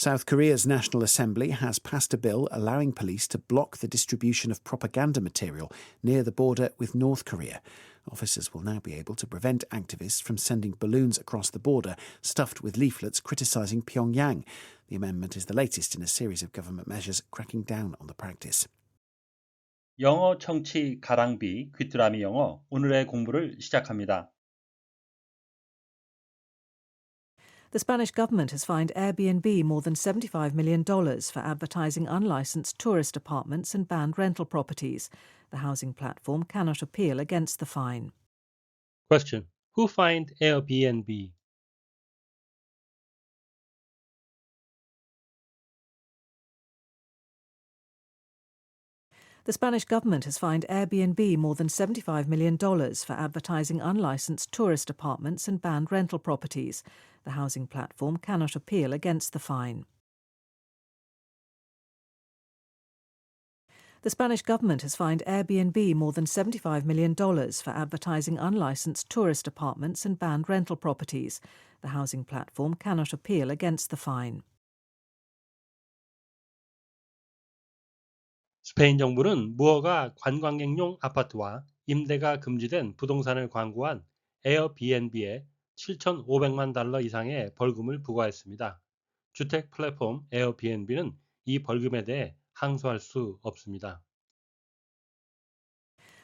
South Korea's National Assembly has passed a bill allowing police to block the distribution of propaganda material near the border with North Korea. Officers will now be able to prevent activists from sending balloons across the border stuffed with leaflets criticising Pyongyang. The amendment is the latest in a series of government measures cracking down on the practice. 영어 청취 가랑비 귀뚜라미 영어 오늘의 공부를 시작합니다. The Spanish government has fined Airbnb more than $75 million for advertising unlicensed tourist apartments and banned rental properties. The housing platform cannot appeal against the fine. Question. Who fined Airbnb? The Spanish government has fined Airbnb more than $75 million for advertising unlicensed tourist apartments and banned rental properties. The housing platform cannot appeal against the fine. The Spanish government has fined Airbnb more than $75 million for advertising unlicensed tourist apartments and banned rental properties. The housing platform cannot appeal against the fine. 스페인 정부는 무허가 관광객용 아파트와 임대가 금지된 부동산을 광고한 에어비앤비에 7,500만 달러 이상의 벌금을 부과했습니다. 주택 플랫폼 에어비앤비는 이 벌금에 대해 항소할 수 없습니다.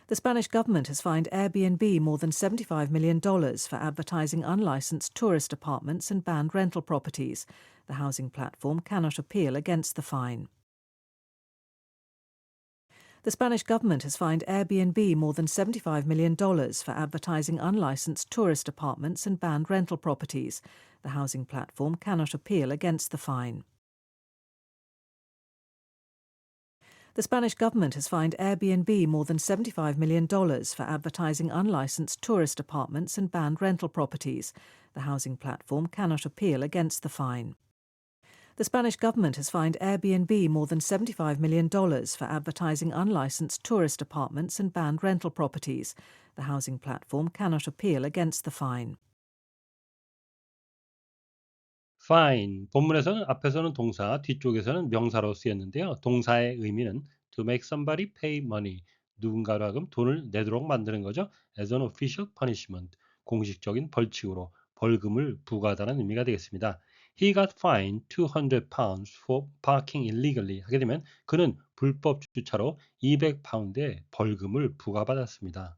The Spanish government has fined Airbnb more than $75 million for advertising unlicensed tourist apartments and banned rental properties. The housing platform cannot appeal against the fine. The Spanish government has fined Airbnb more than $75 million for advertising unlicensed tourist apartments and banned rental properties. The housing platform cannot appeal against the fine. The Spanish government has fined Airbnb more than $75 million for advertising unlicensed tourist apartments and banned rental properties. The housing platform cannot appeal against the fine. The Spanish government has fined Airbnb more than $75 million for advertising unlicensed tourist apartments and banned rental properties. The housing platform cannot appeal against the fine. Fine. 본문에서는 앞에서는 동사, 뒤쪽에서는 명사로 쓰였는데요. 동사의 의미는 to make somebody pay money. 누군가로 하여금 돈을 내도록 만드는 거죠. As an official punishment. 공식적인 벌칙으로 벌금을 부과하다는 의미가 되겠습니다. He got fined £200 for parking illegally. 하게 되면 그는 불법 주차로 200파운드의 벌금을 부과받았습니다.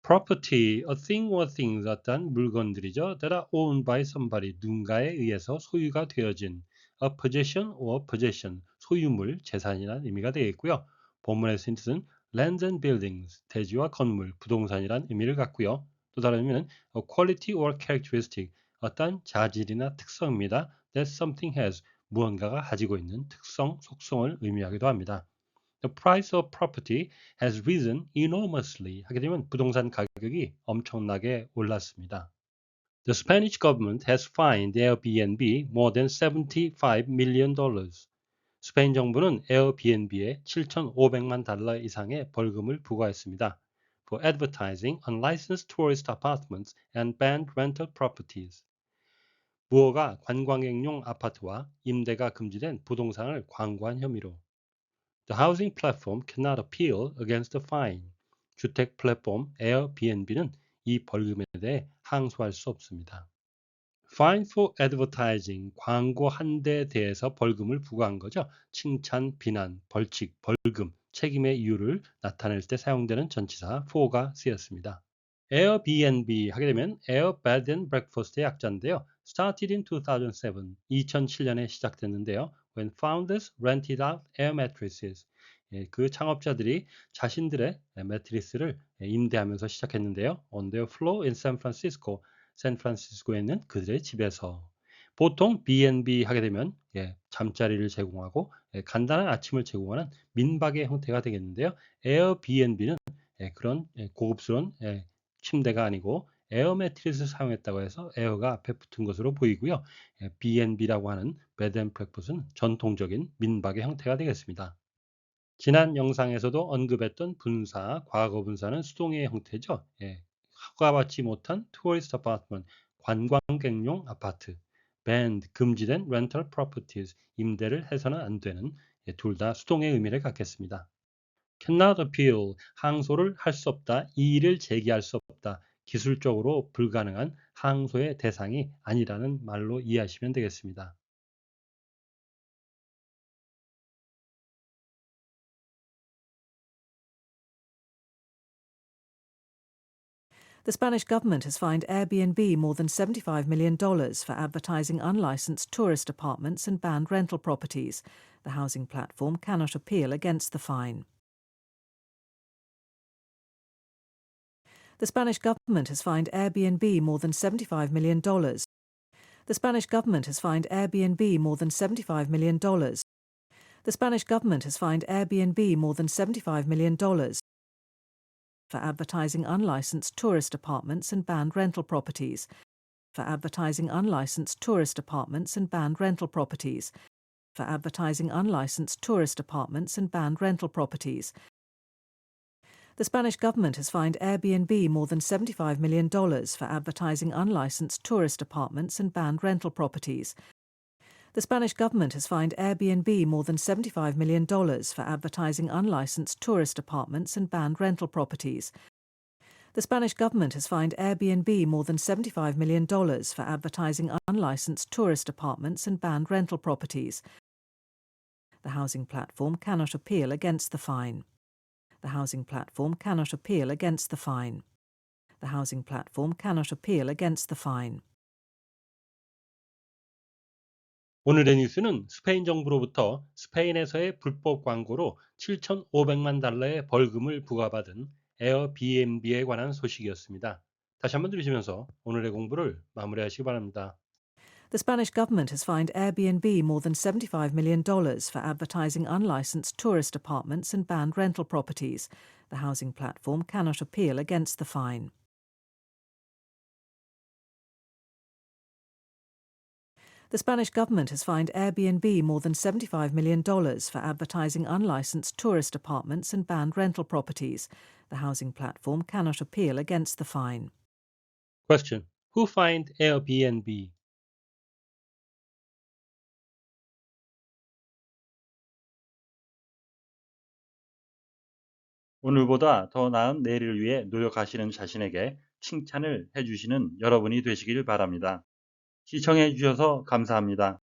Property, a thing or things, 어떤 물건들이죠. that are owned by somebody, 누군가에 의해서 소유가 되어진 a possession or possession, 소유물, 재산이라는 의미가 되겠고요. 본문의 뜻은 lands and buildings, 대지와 건물, 부동산이라는 의미를 갖고요. 또 다른 의미는 a quality or characteristic, 어떤 자질이나 특성입니다. that something has, 무언가가 가지고 있는 특성, 속성을 의미하기도 합니다. The price of property has risen enormously. 하게 되면 부동산 가격이 엄청나게 올랐습니다. The Spanish government has fined Airbnb more than $75 million. 스페인 정부는 에어비앤비에 7,500만 달러 이상의 벌금을 부과했습니다. For advertising unlicensed tourist apartments and banned rental properties. 무허가 관광객용 아파트와 임대가 금지된 부동산을 광고한 혐의로. The housing platform cannot appeal against the fine. 주택 플랫폼 에어비앤비는 이 벌금에 대해 항소할 수 없습니다. Fine for advertising, 광고 한 대에 대해서 벌금을 부과한 거죠. 칭찬, 비난, 벌칙, 벌금, 책임의 이유를 나타낼 때 사용되는 전치사 for가 쓰였습니다. Airbnb 하게 되면 Air Bed and Breakfast의 약자인데요. Started in 2007, 2007년에 시작됐는데요. When founders rented out air mattresses. 그 창업자들이 자신들의 매트리스를 임대하면서 시작했는데요. On their floor in San Francisco. 샌프란시스코에 있는 그들의 집에서. 보통 B&B 하게 되면 잠자리를 제공하고 간단한 아침을 제공하는 민박의 형태가 되겠는데요. 에어비앤비는 그런 고급스러운 침대가 아니고 에어 매트리스를 사용했다고 해서 에어가 앞에 붙은 것으로 보이고요. B&B라고 하는 베드 앤 브렉퍼스는 전통적인 민박의 형태가 되겠습니다. 지난 영상에서도 언급했던 분사, 과거 분사는 수동의 형태죠. 허가받지 못한 투어리스트 아파트먼트, 관광객용 아파트. banned, 금지된 rental properties, 임대를 해서는 안 되는 둘 다 수동의 의미를 갖겠습니다. cannot appeal, 항소를 할 수 없다, 이의를 제기할 수 없다, 기술적으로 불가능한 항소의 대상이 아니라는 말로 이해하시면 되겠습니다. The Spanish government has fined Airbnb more than $75 million for advertising unlicensed tourist apartments and banned rental properties. The housing platform cannot appeal against the fine. The Spanish government has fined Airbnb more than $75 million. The Spanish government has fined Airbnb more than $75 million. The Spanish government has fined Airbnb more than $75 million for advertising unlicensed tourist apartments and banned rental properties. For advertising unlicensed tourist apartments and banned rental properties. For advertising unlicensed tourist apartments and banned rental properties. The Spanish government has fined Airbnb more than $75 million for advertising unlicensed tourist apartments and banned rental properties. The Spanish government has fined Airbnb more than $75 million for advertising unlicensed tourist apartments and banned rental properties. The Spanish government has fined Airbnb more than $75 million for advertising unlicensed tourist apartments and banned rental properties. The housing platform cannot appeal against the fine. The housing platform cannot appeal against the fine. The housing platform cannot appeal against the fine. 오늘의 뉴스는 스페인 정부로부터 스페인에서의 불법 광고로 7,500만 달러의 벌금을 부과받은 에어비앤비에 관한 소식이었습니다. 다시 한번 들으시면서 오늘의 공부를 마무리하시기 바랍니다. The Spanish government has fined Airbnb more than $75 million for advertising unlicensed tourist apartments and banned rental properties. The housing platform cannot appeal against the fine. The Spanish government has fined Airbnb more than $75 million for advertising unlicensed tourist apartments and banned rental properties. The housing platform cannot appeal against the fine. Question. Who fined Airbnb? 오늘보다 더 나은 내일을 위해 노력하시는 자신에게 칭찬을 해주시는 여러분이 되시길 바랍니다. 시청해 주셔서 감사합니다.